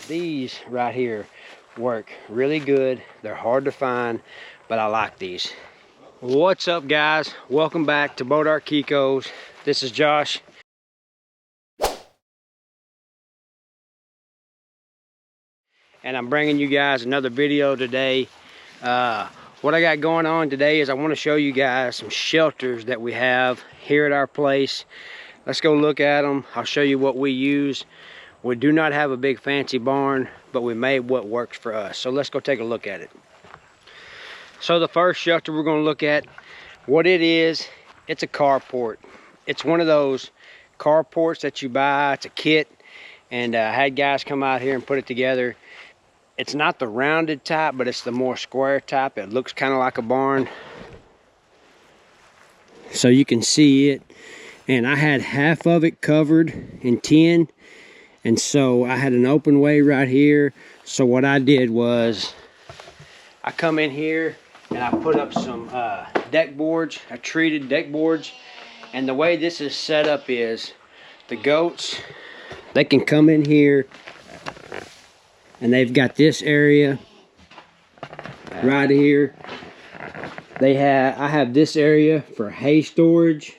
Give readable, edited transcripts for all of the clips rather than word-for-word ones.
These right here work really good. They're hard to find, but I like these. What's up, guys? Welcome back to Kiko's. This is Josh. And I'm bringing you guys another video today. What I got going on today is I want to show you guys some shelters that we have here at our place. Let's go look at them. I'll show you what we use. We do not have a big fancy barn, but we made what works for us. So let's go take a look at it. So the first shelter we're going to look at, what it is, it's a carport. It's one of those carports that you buy. It's a kit, and I had guys come out here and put it together. It's not the rounded type, but it's the more square type. It looks kind of like a barn. So you can see it. And I had half of it covered in tin. And so I had an open way right here. So what I did was, I come in here and I put up some deck boards, treated deck boards. And the way this is set up is, the goats, they can come in here. And they've got this area right here. I have this area for hay storage.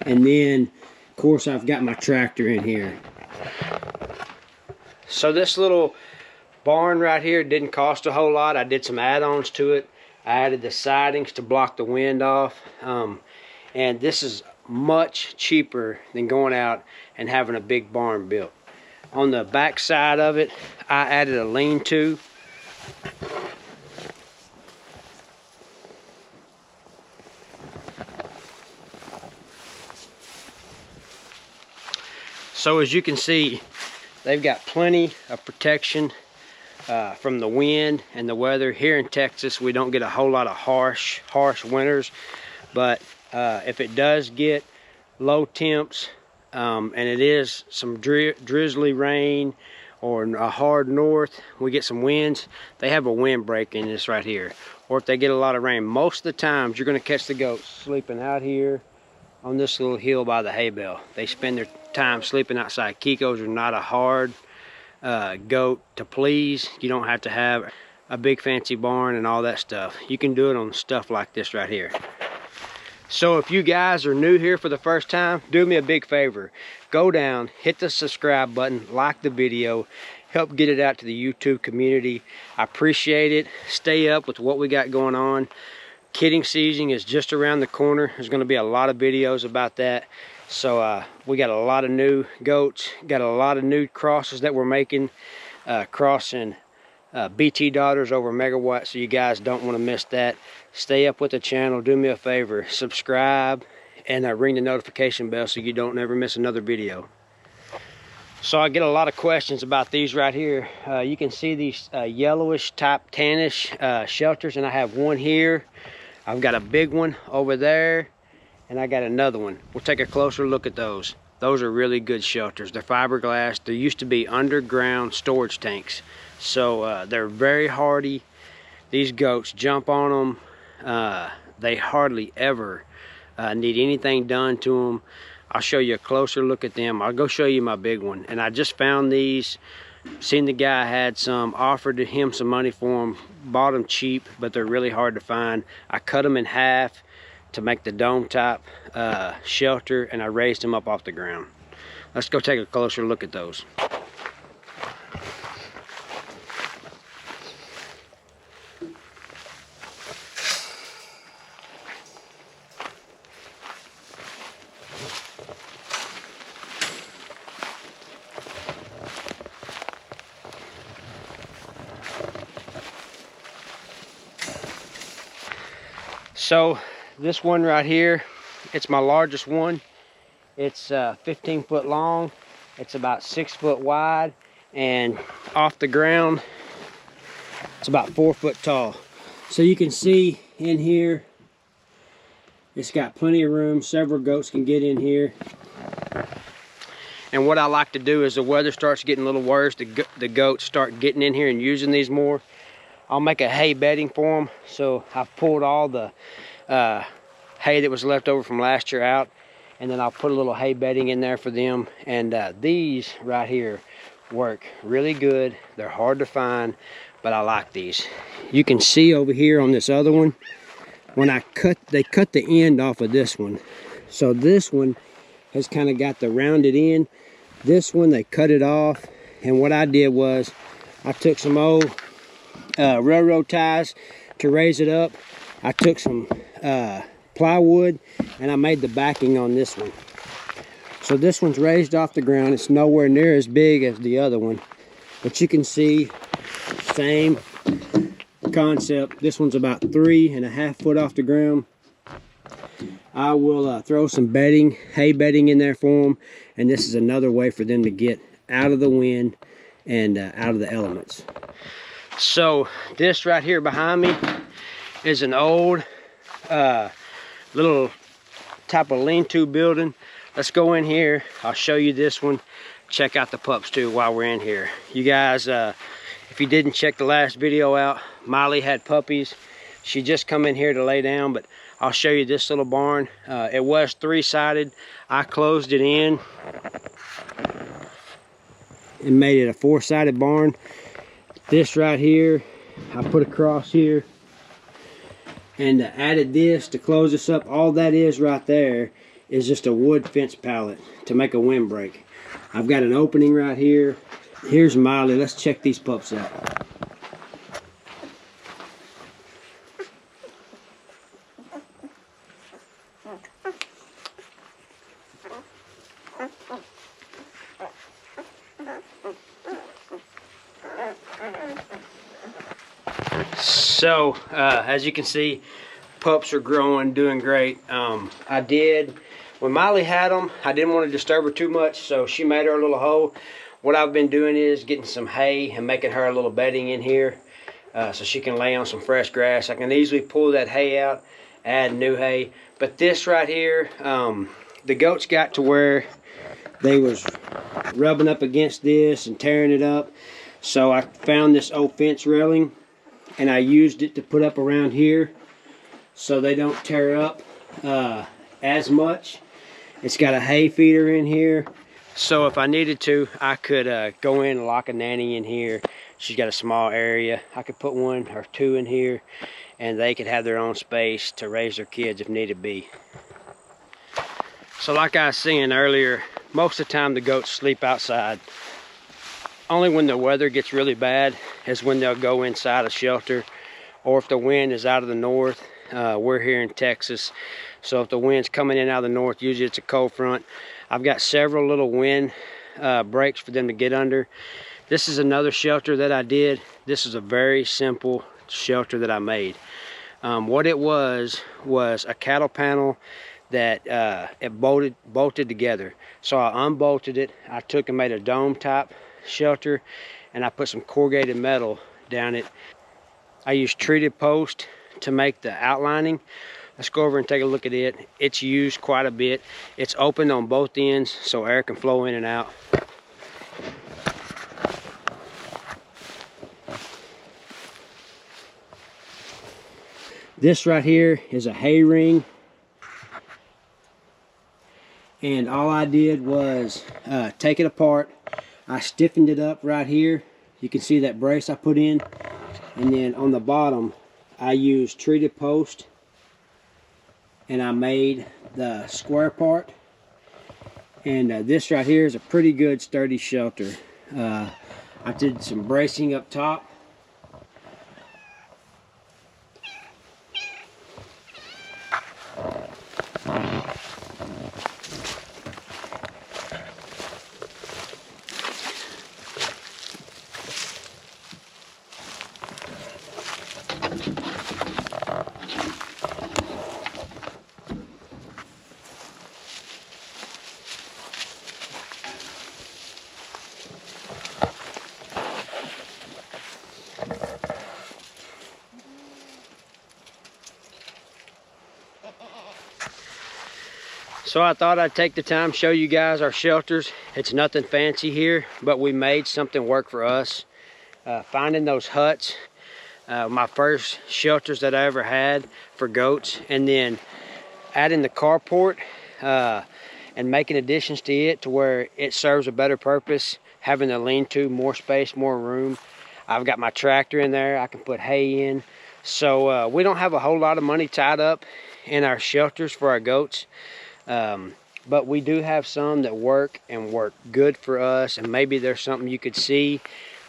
And then, of course, I've got my tractor in here. So this little barn right here didn't cost a whole lot. I did some add-ons to it. I added the sidings to block the wind off. And this is much cheaper than going out and having a big barn built. On the back side of it, I added a lean-to. So as you can see, they've got plenty of protection from the wind and the weather. Here in Texas, we don't get a whole lot of harsh winters, but if it does get low temps, and it is some drizzly rain or a hard north, we get some winds, they have a wind break in this right here. Or if they get a lot of rain, most of the times you're going to catch the goats sleeping out here on this little hill by the hay bale. They spend their time sleeping outside. Kikos are not a hard goat to please. You don't have to have a big fancy barn and all that stuff. You can do it on stuff like this right here. So if you guys are new here for the first time, do me a big favor. Go down, hit the subscribe button, like the video, help get it out to the YouTube community. I appreciate it. Stay up with what we got going on. Kidding season is just around the corner. There's going to be a lot of videos about that. So we got a lot of new goats, got a lot of new crosses that we're making, crossing BT daughters over megawatts, so you guys don't want to miss that. Stay up with the channel. Do me a favor, subscribe and ring the notification bell so you don't ever miss another video. So I get a lot of questions about these right here. You can see these yellowish type tannish shelters, and I have one here. I've got a big one over there, and I got another one. We'll take a closer look at those. Those are really good shelters. They're fiberglass. There used to be underground storage tanks. So they're very hardy. These goats jump on them. They hardly ever need anything done to them. I'll show you a closer look at them. I'll go show you my big one. And I just found these. Seen the guy had some, offered him some money for them. Bought them cheap, but they're really hard to find. I cut them in half to make the dome type shelter, and I raised them up off the ground. Let's go take a closer look at those. So this one right here, it's my largest one. It's 15 foot long. It's about 6 foot wide, and off the ground, it's about 4 foot tall. So you can see in here, it's got plenty of room. Several goats can get in here. And what I like to do is the weather starts getting a little worse, the goats start getting in here and using these more. I'll make a hay bedding for them. So I've pulled all the hay that was left over from last year out, and then I'll put a little hay bedding in there for them. And these right here work really good. They're hard to find, but I like these. You can see over here on this other one, when they cut the end off of this one. So this one has kind of got the rounded end. This one, they cut it off. And what I did was, I took some old railroad ties to raise it up. I took some plywood, and I made the backing on this one. So this one's raised off the ground. It's nowhere near as big as the other one, but you can see, same concept. This one's about 3.5 foot off the ground. I will throw some bedding, hay bedding in there for them, and this is another way for them to get out of the wind and out of the elements. So this right here behind me is an old little type of lean-to building. Let's go in here. I'll show you this one. Check out the pups too while we're in here. You guys, if you didn't check the last video out, Miley had puppies. She just come in here to lay down, but I'll show you this little barn. It was 3-sided. I closed it in and made it a 4-sided barn. This right here, I put across here and added this to close this up. All that is right there is just a wood fence pallet to make a windbreak. I've got an opening right here. Here's Miley. Let's check these pups out. So as you can see, pups are growing, doing great. When Miley had them, I didn't want to disturb her too much, so she made her a little hole. What I've been doing is getting some hay and making her a little bedding in here so she can lay on some fresh grass. I can easily pull that hay out, add new hay. But this right here, the goats got to where they was rubbing up against this and tearing it up. So I found this old fence railing, and I used it to put up around here so they don't tear up as much. It's got a hay feeder in here, so if I needed to, I could go in and lock a nanny in here. She's got a small area. I could put 1 or 2 in here, and they could have their own space to raise their kids if needed be. So like I was saying earlier, most of the time the goats sleep outside. Only when the weather gets really bad is when they'll go inside a shelter, or if the wind is out of the north. We're here in Texas, so if the wind's coming in out of the north, usually it's a cold front. I've got several little wind breaks for them to get under. This is another shelter that I did. This is a very simple shelter that I made. What it was a cattle panel that it bolted together. So I unbolted it. I took and made a dome type shelter, and I put some corrugated metal down it. I used treated post to make the outlining. Let's go over and take a look at it. It's used quite a bit. It's open on both ends so air can flow in and out. This right here is a hay ring, and all I did was take it apart. I stiffened it up right here. You can see that brace I put in, and then on the bottom I used treated post, and I made the square part. And this right here is a pretty good sturdy shelter. I did some bracing up top. So I thought I'd take the time to show you guys our shelters. It's nothing fancy here, but we made something work for us. Finding those huts, my first shelters that I ever had for goats, and then adding the carport. and making additions to it to where it serves a better purpose, having a lean-to, more space, more room. I've got my tractor in there. I can put hay in. So we don't have a whole lot of money tied up in our shelters for our goats. But we do have some that work and work good for us, and maybe there's something you could see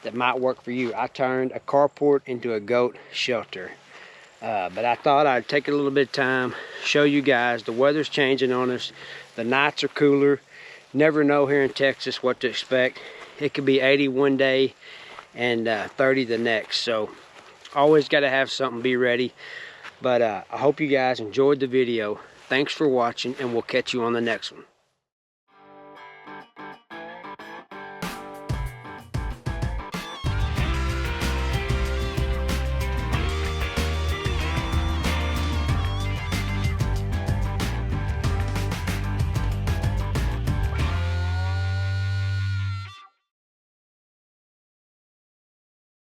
that might work for you. I turned a carport into a goat shelter. But I thought I'd take a little bit of time, show you guys the weather's changing on us. The nights are cooler. Never know here in Texas what to expect. It could be 80 one day and 30 the next. So always got to have something, be ready. But I hope you guys enjoyed the video. Thanks for watching, and we'll catch you on the next one.